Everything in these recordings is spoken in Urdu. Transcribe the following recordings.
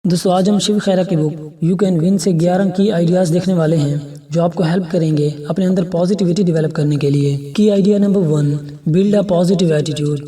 دوستو آج ہم شیو خیرا کی بک یو کین ون سے 11 کی آئیڈیاز دیکھنے والے ہیں جو آپ کو ہیلپ کریں گے اپنے اندر پازیٹیوٹی ڈیولپ کرنے کے لیے۔ کی idea number 1، build a positive attitude.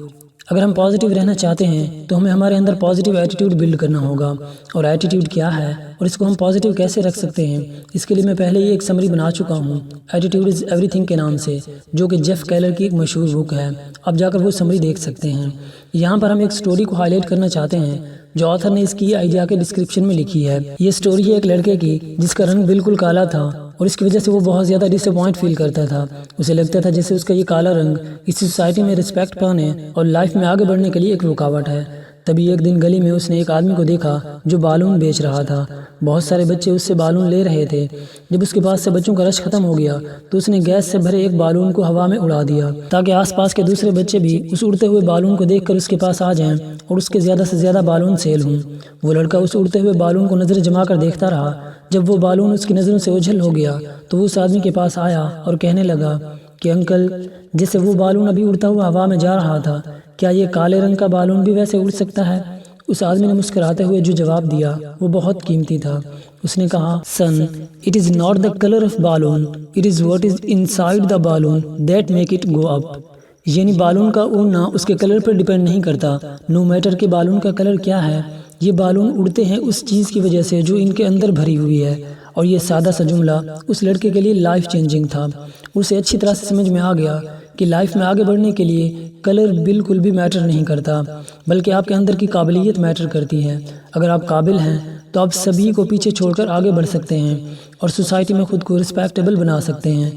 اگر ہم پازیٹیو رہنا چاہتے ہیں تو ہمیں ہمارے اندر پازیٹیو ایٹیٹیوڈ بلڈ کرنا ہوگا۔ اور ایٹیٹیوڈ کیا ہے اور اس کو ہم پازیٹیو کیسے رکھ سکتے ہیں، اس کے لیے میں پہلے ہی ایک سمری بنا چکا ہوں ایٹیٹیوڈ از ایوری تھنگ کے نام سے، جو کہ جیف کیلر کی ایک مشہور بک ہے۔ آپ جا کر وہ سمری دیکھ سکتے ہیں۔ یہاں پر ہم ایک سٹوری کو ہائی لائٹ کرنا چاہتے ہیں جو آتھر نے اس کی آئیڈیا کے ڈسکرپشن میں لکھی ہے۔ یہ سٹوری ہے ایک لڑکے کی جس کا رنگ بالکل کالا تھا اور اس کی وجہ سے وہ بہت زیادہ ڈس اپوائنٹ فیل کرتا تھا۔ اسے لگتا تھا جیسے اس کا یہ کالا رنگ اس سوسائٹی میں رسپیکٹ پانے اور لائف میں آگے بڑھنے کے لیے ایک رکاوٹ ہے۔ تبھی ایک دن گلی میں اس نے ایک آدمی کو دیکھا جو بالون بیچ رہا تھا۔ بہت سارے بچے اس سے بالون لے رہے تھے۔ جب اس کے پاس سے بچوں کا رش ختم ہو گیا تو اس نے گیس سے بھرے ایک بالون کو ہوا میں اڑا دیا تاکہ آس پاس کے دوسرے بچے بھی اس اڑتے ہوئے بالون کو دیکھ کر اس کے پاس آ جائیں اور اس کے زیادہ سے زیادہ بالون سیل ہوں۔ وہ لڑکا اس اڑتے ہوئے بالون کو نظر جما کر دیکھتا رہا۔ جب وہ بالون اس کی نظروں سے اوجھل ہو گیا تو وہ اس آدمی کے پاس آیا اور کہنے لگا کہ انکل، جیسے وہ بالون ابھی اڑتا ہوا ہوا میں جا رہا تھا، کیا یہ کالے رنگ کا بالون بھی ویسے اڑ سکتا ہے؟ اس آدمی نے مسکراتے ہوئے جو جواب دیا وہ بہت قیمتی تھا۔ اس نے کہا، son, it is not the colour of balloon, it is what is inside the balloon that make it go up. یعنی بالون کا اڑنا اس کے کلر پر ڈیپینڈ نہیں کرتا، نو میٹر کہ بالون کا کلر کیا ہے، یہ بالون اڑتے ہیں اس چیز کی وجہ سے جو ان کے اندر بھری ہوئی ہے۔ اور یہ سادہ سا جملہ اس لڑکے کے لیے لائف چینجنگ تھا۔ اسے اچھی طرح سے سمجھ میں آ گیا کہ لائف میں آگے بڑھنے کے لیے کلر بالکل بھی میٹر نہیں کرتا، بلکہ آپ کے اندر کی قابلیت میٹر کرتی ہے۔ اگر آپ قابل ہیں تو آپ سبھی کو پیچھے چھوڑ کر آگے بڑھ سکتے ہیں اور سوسائٹی میں خود کو رسپیکٹیبل بنا سکتے ہیں۔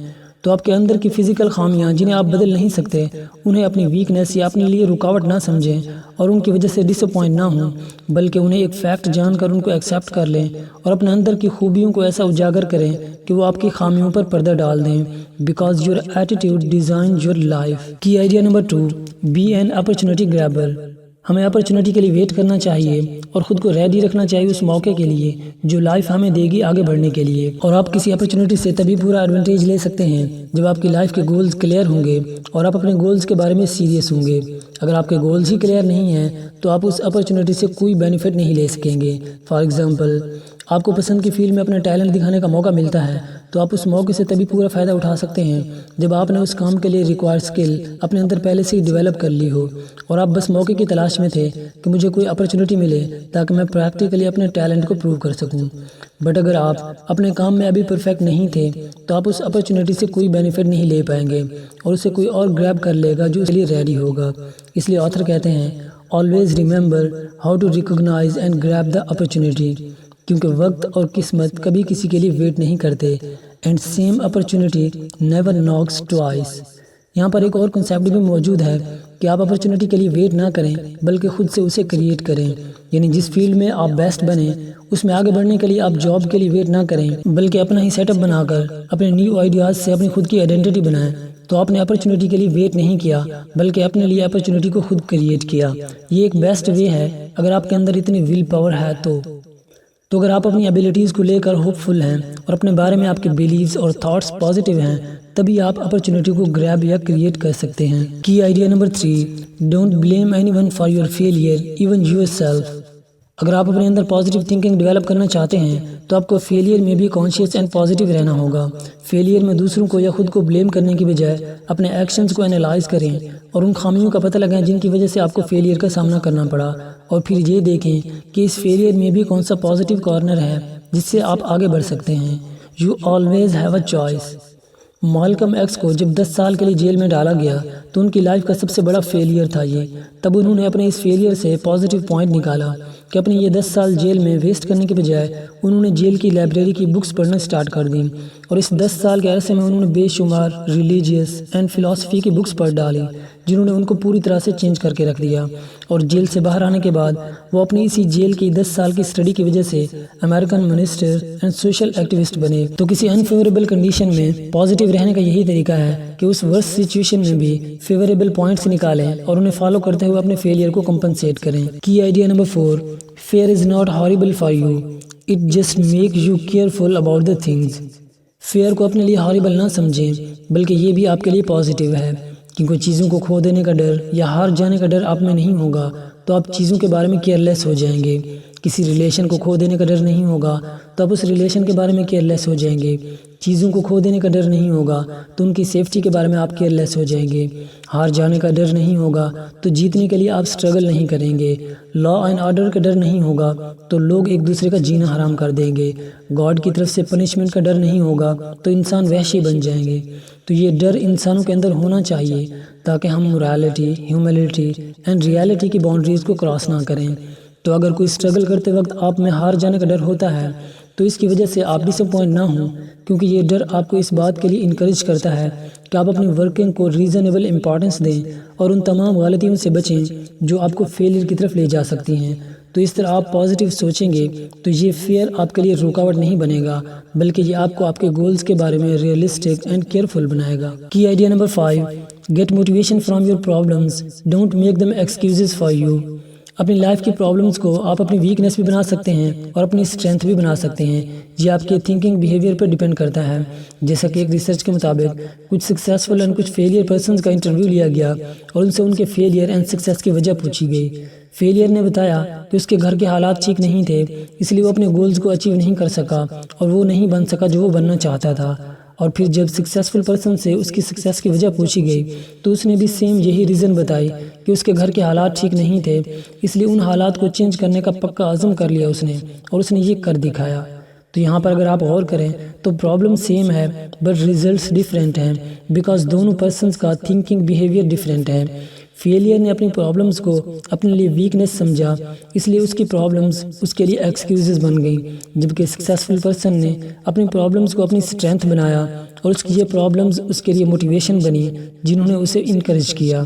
تو آپ کے اندر کی فزیکل خامیاں جنہیں آپ بدل نہیں سکتے، انہیں اپنی ویکنیس یا اپنے لیے رکاوٹ نہ سمجھیں اور ان کی وجہ سے ڈس اپوائنٹ نہ ہوں، بلکہ انہیں ایک فیکٹ جان کر ان کو ایکسیپٹ کر لیں اور اپنے اندر کی خوبیوں کو ایسا اجاگر کریں کہ وہ آپ کی خامیوں پر پردہ ڈال دیں۔ Because your attitude design your life. Key idea number 2، be an opportunity grabber. ہمیں اپرچونٹی کے لیے ویٹ کرنا چاہیے اور خود کو ریڈی رکھنا چاہیے اس موقع کے لیے جو لائف ہمیں دے گی آگے بڑھنے کے لیے۔ اور آپ کسی اپرچونٹی سے تبھی پورا ایڈوانٹیج لے سکتے ہیں جب آپ کی لائف کے گولز کلیئر ہوں گے اور آپ اپنے گولز کے بارے میں سیریس ہوں گے۔ اگر آپ کے گولز ہی کلیئر نہیں ہیں تو آپ اس اپرچونٹی سے کوئی بینیفٹ نہیں لے سکیں گے۔ فار ایگزامپل، آپ کو پسند کی فیلڈ میں اپنا ٹیلنٹ دکھانے کا موقع ملتا ہے تو آپ اس موقع سے تبھی پورا فائدہ اٹھا سکتے ہیں جب آپ نے اس کام کے لیے ریکوائرڈ اسکل اپنے اندر پہلے سے ہی ڈیولپ کر لی ہو اور آپ بس موقع کی تلاش میں تھے کہ مجھے کوئی اپرچونٹی ملے تاکہ میں پریکٹیکلی اپنے ٹیلنٹ کو پروو کر سکوں۔ بٹ اگر آپ اپنے کام میں ابھی پرفیکٹ نہیں تھے تو آپ اس اپرچونٹی سے کوئی بینیفٹ نہیں لے پائیں گے اور اسے کوئی اور گریب کر لے گا جو اس لیے ریڈی ہوگا۔ اس لیے آتھر کہتے ہیں، always remember how to recognize and grab the opportunity، کیونکہ وقت اور قسمت کبھی کسی کے لیے ویٹ نہیں کرتے، and same opportunity never knocks twice۔ یہاں پر ایک اور کنسیپٹ بھی موجود ہے کہ آپ اپرچونٹی کے لیے ویٹ نہ کریں بلکہ خود سے اسے کریٹ کریں۔ یعنی جس فیلڈ میں آپ بیسٹ بنیں اس میں آگے بڑھنے کے لیے آپ جاب کے لیے ویٹ نہ کریں بلکہ اپنا ہی سیٹ اپ بنا کر اپنے نیو آئیڈیاز سے اپنی خود کی آئیڈینٹی بنائیں۔ تو آپ نے اپرچونٹی کے لیے ویٹ نہیں کیا بلکہ اپنے لیے اپرچونٹی کو خود کریٹ کیا۔ یہ ایک بیسٹ وے ہے اگر آپ کے اندر اتنی ول پاور ہے تو اگر آپ اپنی ایبیلٹیز کو لے کر ہوپ فل ہیں اور اپنے بارے میں آپ کے بیلیفز اور تھاٹس پازیٹیو ہیں، تبھی آپ اپرچونٹی کو گریب یا کریٹ کر سکتے ہیں۔ کی idea number 3، don't blame any one for your failure even your self. اگر آپ اپنے اندر پازیٹیو تھنکنگ ڈیولپ کرنا چاہتے ہیں تو آپ کو فیلئر میں بھی کانشیس اینڈ پازیٹیو رہنا ہوگا۔ فیلئر میں دوسروں کو یا خود کو بلیم کرنے کی بجائے اپنے ایکشنز کو انالائز کریں اور ان خامیوں کا پتہ لگائیں جن کی وجہ سے آپ کو فیلئر کا سامنا کرنا پڑا، اور پھر یہ دیکھیں کہ اس فیلئر میں بھی کون سا پازیٹیو کارنر ہے جس سے آپ آگے بڑھ سکتے ہیں۔ You always have a choice. Malcolm X کو جب 10 سال کے لیے جیل میں ڈالا گیا تو ان کی لائف کا سب سے بڑا فیلئر تھا یہ۔ تب انہوں نے اپنے اس فیلئر سے پازیٹیو پوائنٹ نکالا کہ اپنے یہ 10 سال جیل میں ویسٹ کرنے کے بجائے انہوں نے جیل کی لائبریری کی بکس پڑھنا سٹارٹ کر دیں، اور اس 10 سال کے عرصے میں انہوں نے بے شمار ریلیجیس اینڈ فلسفی کی بکس پڑھ ڈالی جنہوں نے ان کو پوری طرح سے چینج کر کے رکھ دیا۔ اور جیل سے باہر آنے کے بعد وہ اپنی اسی جیل کی 10 سال کی اسٹڈی کی وجہ سے American minister and social activist بنے۔ تو کسی انفیوریبل کنڈیشن میں پازیٹیو رہنے کا یہی طریقہ ہے کہ اس ورسٹ سچویشن میں بھی فیوریبل پوائنٹس نکالیں اور انہیں فالو کرتے ہوئے اپنے فیلئر کو کمپنسیٹ کریں۔ کی idea number 4، fear is not horrible for you, it just makes you careful about the things۔ Fear کو اپنے لیے ہاربل نہ سمجھیں بلکہ یہ بھی آپ کے لیے پازیٹیو ہے، کیونکہ چیزوں کو کھو دینے کا ڈر یا ہار جانے کا ڈر آپ میں نہیں ہوگا تو آپ چیزوں کے بارے میں کیئرلیس ہو جائیں گے۔ کسی ریلیشن کو کھو دینے کا ڈر نہیں ہوگا تو آپ اس ریلیشن کے بارے میں کیئرلیس ہو جائیں گے۔ چیزوں کو کھو دینے کا ڈر نہیں ہوگا تو ان کی سیفٹی کے بارے میں آپ کیئرلیس ہو جائیں گے۔ ہار جانے کا ڈر نہیں ہوگا تو جیتنے کے لیے آپ سٹرگل نہیں کریں گے۔ لا اینڈ آرڈر کا ڈر نہیں ہوگا تو لوگ ایک دوسرے کا جینا حرام کر دیں گے۔ گاڈ کی طرف سے پنشمنٹ کا ڈر نہیں ہوگا تو انسان وحشی بن جائیں گے۔ تو یہ ڈر انسانوں کے اندر ہونا چاہیے تاکہ ہم مورالٹی، ہیوملٹی اینڈ ریالٹی کی باؤنڈریز کو کراس نہ کریں۔ تو اگر کوئی سٹرگل کرتے وقت آپ میں ہار جانے کا ڈر ہوتا ہے تو اس کی وجہ سے آپ ڈس اپوائنٹ نہ ہوں، کیونکہ یہ ڈر آپ کو اس بات کے لیے انکریج کرتا ہے کہ آپ اپنی ورکنگ کو ریزنیبل امپورٹنس دیں اور ان تمام غلطیوں سے بچیں جو آپ کو فیلئر کی طرف لے جا سکتی ہیں۔ تو اس طرح آپ پازیٹیو سوچیں گے تو یہ فیئر آپ کے لیے رکاوٹ نہیں بنے گا، بلکہ یہ آپ کو آپ کے گولز کے بارے میں ریئلسٹک اینڈ کیئرفل بنائے گا۔ Key idea number 5، get motivation from your problems, don't make them excuses for you. اپنی لائف کی پرابلمز کو آپ اپنی ویکنس بھی بنا سکتے ہیں اور اپنی اسٹرینتھ بھی بنا سکتے ہیں۔ یہ آپ کے تھنکنگ بیہیویئر پر ڈیپینڈ کرتا ہے۔ جیسا کہ ایک ریسرچ کے مطابق کچھ سکسیسفل اینڈ کچھ فیلئر پرسنز کا انٹرویو لیا گیا اور ان سے ان کے فیلئر اینڈ سکسیس کی وجہ پوچھی گئی۔ فیلئر نے بتایا کہ اس کے گھر کے حالات ٹھیک نہیں تھے، اس لیے وہ اپنے گولز کو اچیو نہیں کر سکا اور وہ نہیں بن سکا جو وہ بننا چاہتا تھا۔ اور پھر جب سکسیسفل پرسن سے اس کی سکسیس کی وجہ پوچھی گئی تو اس نے بھی سیم یہی ریزن بتائی کہ اس کے گھر کے حالات ٹھیک نہیں تھے، اس لیے ان حالات کو چینج کرنے کا پکا عزم کر لیا اس نے اور اس نے یہ کر دکھایا۔ تو یہاں پر اگر آپ غور کریں تو پرابلم سیم ہے بٹ ریزلٹس ڈیفرنٹ ہیں، بیکاز دونوں پرسنز کا تھنکنگ بیہیویئر ڈیفرنٹ ہے۔ فیلئر نے اپنی پرابلمز کو اپنے لیے ویکنس سمجھا، اس لیے اس کی پرابلمز اس کے لیے ایکسکیوزز بن گئیں، جبکہ سکسیسفل پرسن نے اپنی پرابلمز کو اپنی اسٹرینتھ بنایا اور اس کی یہ پرابلمز اس کے لیے موٹیویشن بنی جنہوں نے اسے انکریج کیا۔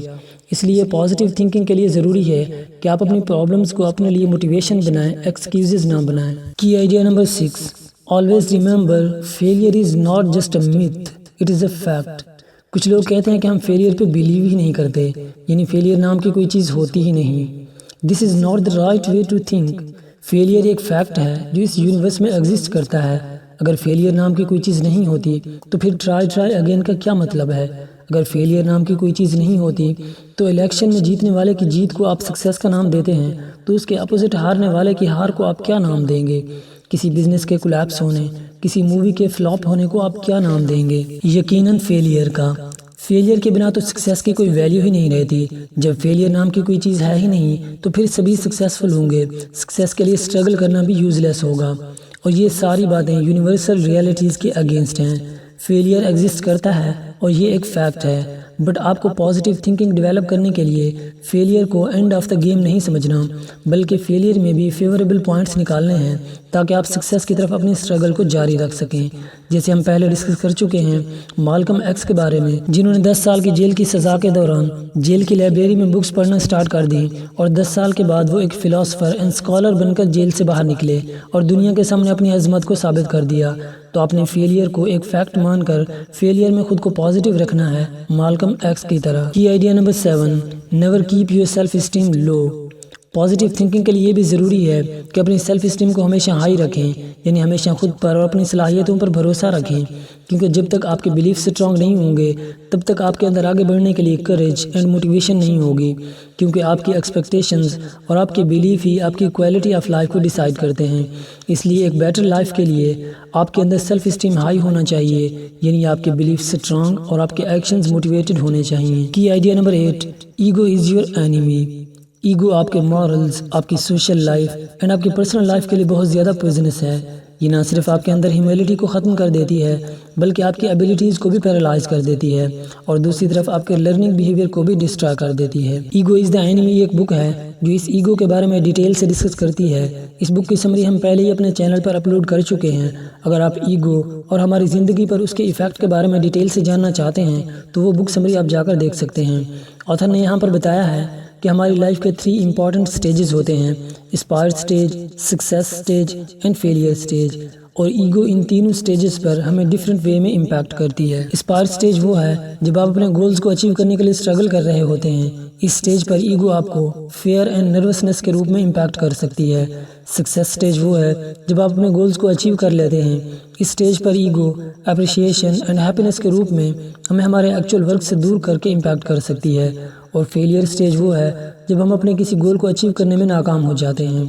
اس لیے پازیٹیو تھنکنگ کے لیے ضروری ہے کہ آپ اپنی پرابلمز کو اپنے لیے موٹیویشن بنائیں، ایکسکیوزز نہ بنائیں۔ کی idea number 6، always remember failure is not just a math, it is a fact. کچھ لوگ کہتے ہیں کہ ہم فیلئر پہ بلیو ہی نہیں کرتے، یعنی فیلئر نام کی کوئی چیز ہوتی ہی نہیں۔ This is not the right way to think. Failure ایک فیکٹ ہے جو اس یونیورس میں ایگزسٹ کرتا ہے۔ اگر فیلئر نام کی کوئی چیز نہیں ہوتی تو پھر ٹرائی اگین کا کیا مطلب ہے؟ اگر فیلئر نام کی کوئی چیز نہیں ہوتی تو الیکشن میں جیتنے والے کی جیت کو آپ سکسیس کا نام دیتے ہیں، تو اس کے اپوزٹ ہارنے والے کی ہار کو آپ کیا نام دیں گے؟ کسی بزنس کے کولیپس ہونے، کسی مووی کے فلاپ ہونے کو آپ کیا نام دیں گے؟ یقیناً فیلئر کا۔ فیلئر کے بنا تو سکسیس کی کوئی ویلیو ہی نہیں رہتی۔ جب فیلئر نام کی کوئی چیز ہے ہی نہیں تو پھر سبھی سکسیسفل ہوں گے، سکسیس کے لیے سٹرگل کرنا بھی یوز لیس ہوگا۔ اور یہ ساری باتیں یونیورسل ریالٹیز کے اگینسٹ ہیں۔ فیلئر ایگزسٹ کرتا ہے اور یہ ایک فیکٹ ہے، بٹ آپ کو پازیٹیو تھنکنگ ڈیولپ کرنے کے لیے فیلئر کو اینڈ آف دا گیم نہیں سمجھنا، بلکہ فیلئر میں بھی فیوریبل پوائنٹس نکالنے ہیں تاکہ آپ سکسیس کی طرف اپنی سٹرگل کو جاری رکھ سکیں۔ جیسے ہم پہلے ڈسکس کر چکے ہیں مالکم ایکس کے بارے میں، جنہوں نے 10 سال کی جیل کی سزا کے دوران جیل کی لائبریری میں بکس پڑھنا سٹارٹ کر دی اور 10 سال کے بعد وہ ایک فلاسفر اینڈ اسکالر بن کر جیل سے باہر نکلے اور دنیا کے سامنے اپنی عظمت کو ثابت کر دیا۔ تو اپنے فیلئر کو ایک فیکٹ مان کر فیلئر میں خود کو پازیٹیو رکھنا ہے، مالکم ایکس کی طرح۔ Key idea number 7، never keep your self esteem low. Positive thinking کے لیے یہ بھی ضروری ہے کہ اپنی سیلف اسٹیم کو ہمیشہ ہائی رکھیں، یعنی ہمیشہ خود پر اور اپنی صلاحیتوں پر بھروسہ رکھیں، کیونکہ جب تک آپ کے بلیف سٹرانگ نہیں ہوں گے تب تک آپ کے اندر آگے بڑھنے کے لیے کریج اینڈ موٹیویشن نہیں ہوگی، کیونکہ آپ کی ایکسپیکٹیشنز اور آپ کے بلیف ہی آپ کی کوالٹی آف لائف کو ڈیسائیڈ کرتے ہیں۔ اس لیے ایک بیٹر لائف کے لیے آپ کے اندر سیلف اسٹیم ہائی ہونا چاہیے، یعنی آپ کے بلیف سٹرانگ اور آپ کے ایکشنز موٹیویٹڈ ہونے چاہیے۔ کی idea number 8، ego is your enemy. Ego آپ کے مورلز، آپ کی سوشل لائف اینڈ آپ کی پرسنل لائف کے لیے بہت زیادہ پوائزنس ہے۔ یہ نہ صرف آپ کے اندر ہیوملٹی کو ختم کر دیتی ہے بلکہ آپ کی ایبیلٹیز کو بھی پیرالائز کر دیتی ہے اور دوسری طرف آپ کے لرننگ بیہیویئر کو بھی ڈسٹرائے کر دیتی ہے۔ ایگو از دا اینیمی ایک بک ہے جو اس ایگو کے بارے میں ڈیٹیل سے ڈسکس کرتی ہے۔ اس بک کی سمری ہم پہلے ہی اپنے چینل پر اپلوڈ کر چکے ہیں۔ اگر آپ ایگو اور ہماری زندگی پر اس کے ایفیکٹ کے بارے میں ڈیٹیل سے جاننا چاہتے ہیں تو وہ بک سمری آپ جا کر دیکھ سکتے ہیں۔ آتھر نے یہاں پر بتایا ہے کہ ہماری لائف کے 3 امپورٹنٹ سٹیجز ہوتے ہیں، aspire stage, success stage and failure stage, اور ایگو ان تینوں سٹیجز پر ہمیں ڈیفرنٹ وے میں امپیکٹ کرتی ہے۔ اسپائر سٹیج وہ ہے جب آپ اپنے گولز کو اچیو کرنے کے لیے سٹرگل کر رہے ہوتے ہیں۔ اس سٹیج پر ایگو آپ کو فیئر اینڈ نروسنس کے روپ میں امپیکٹ کر سکتی ہے۔ سکسیس سٹیج وہ ہے جب آپ اپنے گولز کو اچیو کر لیتے ہیں۔ اس سٹیج پر ایگو اپریشیشن اینڈ ہیپینس کے روپ میں ہمیں ہمارے ایکچول ورک سے دور کر کے امپیکٹ کر سکتی ہے، اور فیلئر سٹیج وہ ہے جب ہم اپنے کسی گول کو اچیو کرنے میں ناکام ہو جاتے ہیں۔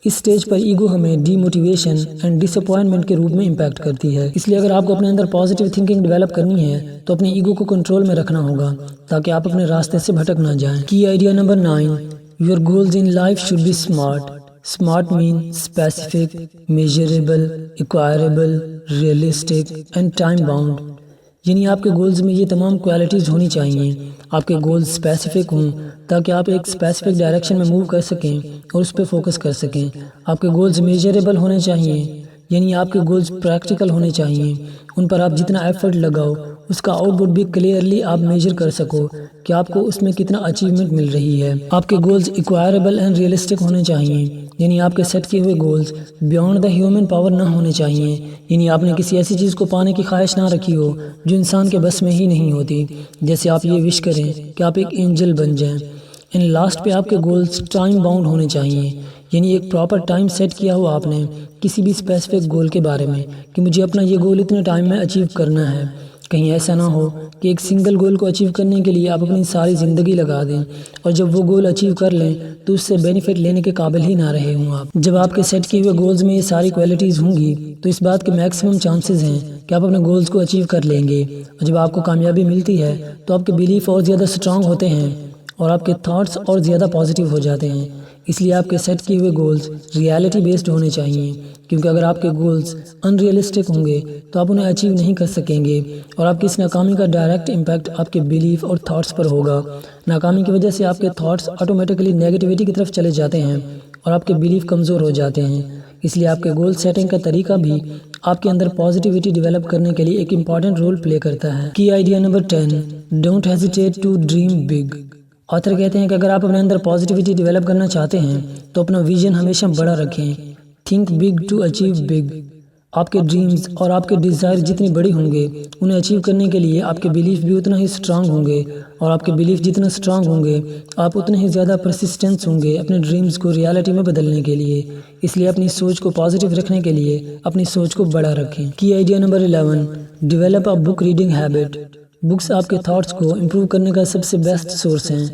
اس سٹیج پر ایگو ہمیں demotivation and disappointment کے روپ میں امپیکٹ کرتی ہے۔ اس لیے اگر آپ کو اپنے اندر پازیٹیو تھنکنگ ڈیولپ کرنی ہے تو اپنے ایگو کو کنٹرول میں رکھنا ہوگا تاکہ آپ اپنے راستے سے بھٹک نہ جائیں۔ Key idea number 9، your goals in life should be smart. Smart mean specific, measurable, acquirable, realistic and time bound, یعنی آپ کے گولز میں یہ تمام کوالٹیز ہونی چاہیے۔ آپ کے گولز اسپیسیفک ہوں تاکہ آپ ایک اسپیسیفک ڈائریکشن میں موو کر سکیں اور اس پہ فوکس کر سکیں۔ آپ کے گولز میجریبل ہونے چاہیے، یعنی آپ کے گولز پریکٹیکل ہونے چاہیے، ان پر آپ جتنا ایفرٹ لگاؤ اس کا آؤٹ پٹ بھی کلیئرلی آپ میجر کر سکو کہ آپ کو اس میں کتنا اچیومنٹ مل رہی ہے۔ آپ کے گولز ایکوائربل اینڈ ریئلسٹک ہونے چاہیے، یعنی آپ کے سیٹ کیے ہوئے goals beyond the human power نہ ہونے چاہیے، یعنی آپ نے کسی ایسی چیز کو پانے کی خواہش نہ رکھی ہو جو انسان کے بس میں ہی نہیں ہوتی، جیسے آپ یہ وش کریں کہ آپ ایک اینجل بن جائیں۔ لاسٹ پہ آپ کے گولز ٹائم باؤنڈ ہونے چاہیے، یعنی ایک پراپر ٹائم سیٹ کیا ہو آپ نے کسی بھی اسپیسیفک گول کے بارے میں کہ مجھے اپنا یہ گول اتنے ٹائم میں اچیو کرنا ہے۔ کہیں ایسا نہ ہو کہ ایک سنگل گول کو اچیو کرنے کے لیے آپ اپنی ساری زندگی لگا دیں اور جب وہ گول اچیو کر لیں تو اس سے بینیفٹ لینے کے قابل ہی نہ رہے ہوں آپ۔ جب آپ کے سیٹ کیے ہوئے گولز میں یہ ساری کوالٹیز ہوں گی تو اس بات کے میکسیمم چانسز ہیں کہ آپ اپنے گولز کو اچیو کر لیں گے، اور جب آپ کو کامیابی ملتی ہے تو آپ کے بیلیف اور زیادہ اسٹرانگ ہوتے ہیں اور آپ کے تھاٹس اور زیادہ پازیٹیو ہو جاتے ہیں۔ اس لیے آپ کے سیٹ کیے ہوئے گولز ریالٹی بیسڈ ہونے چاہیے، کیونکہ اگر آپ کے گولز ان ریئلسٹک ہوں گے تو آپ انہیں اچیو نہیں کر سکیں گے اور آپ کی اس ناکامی کا ڈائریکٹ امپیکٹ آپ کے بیلیف اور تھاٹس پر ہوگا۔ ناکامی کی وجہ سے آپ کے تھاٹس آٹومیٹکلی نیگیٹیوٹی کی طرف چلے جاتے ہیں اور آپ کے بیلیف کمزور ہو جاتے ہیں۔ اس لیے آپ کے گول سیٹنگ کا طریقہ بھی آپ کے اندر پازیٹیوٹی ڈیولپ کرنے کے لیے ایک امپورٹنٹ رول پلے کرتا ہے۔ Key idea number 10، don't hesitate to dream big. Author کہتے ہیں کہ اگر آپ اپنے اندر پازیٹیوٹی ڈیولپ کرنا چاہتے ہیں تو اپنا ویژن ہمیشہ بڑا رکھیں۔ Think big to achieve big. آپ کے ڈریمز اور آپ کے ڈیزائر جتنی بڑی ہوں گے انہیں اچیو کرنے کے لیے آپ کے بیلیف بھی اتنا ہی اسٹرانگ ہوں گے، اور آپ کے بیلیف جتنا اسٹرانگ ہوں گے آپ اتنے ہی زیادہ پرسسٹنس ہوں گے اپنے ڈریمز کو ریالٹی میں بدلنے کے لیے۔ اس لیے اپنی سوچ کو پازیٹیو رکھنے کے لیے اپنی سوچ کو بڑا رکھیں۔ کی idea number 11، develop a book reading habit. Books آپ کے تھاٹس کو امپروو کرنے کا سب سے بیسٹ سورس ہیں۔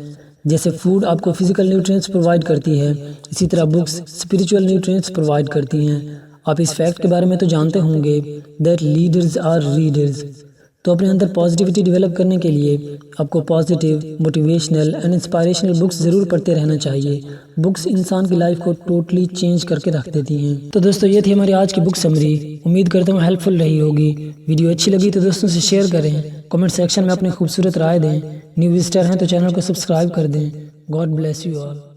جیسے فوڈ آپ کو فزیکل نیوٹرینٹس پرووائڈ کرتی ہے، اسی طرح بکس اسپریچول نیوٹرینٹس پرووائڈ کرتی ہیں۔ آپ اس فیکٹ کے بارے میں تو جانتے ہوں گے دیٹ لیڈرز آر ریڈرز۔ تو اپنے اندر پازیٹیوٹی ڈیولپ کرنے کے لیے آپ کو positive, motivational and inspirational books ضرور پڑھتے رہنا چاہیے۔ بکس انسان کی لائف کو ٹوٹلی چینج کر کے رکھ دیتی ہیں۔ تو دوستو یہ تھی ہماری آج کی بک سمری، امید کرتا ہوں ہیلپ فل رہی ہوگی۔ ویڈیو اچھی لگی تو دوستوں سے شیئر کریں، کمنٹ سیکشن میں اپنی خوبصورت رائے دیں، نیو وزٹر ہیں تو چینل کو سبسکرائب کر دیں۔ God bless you all.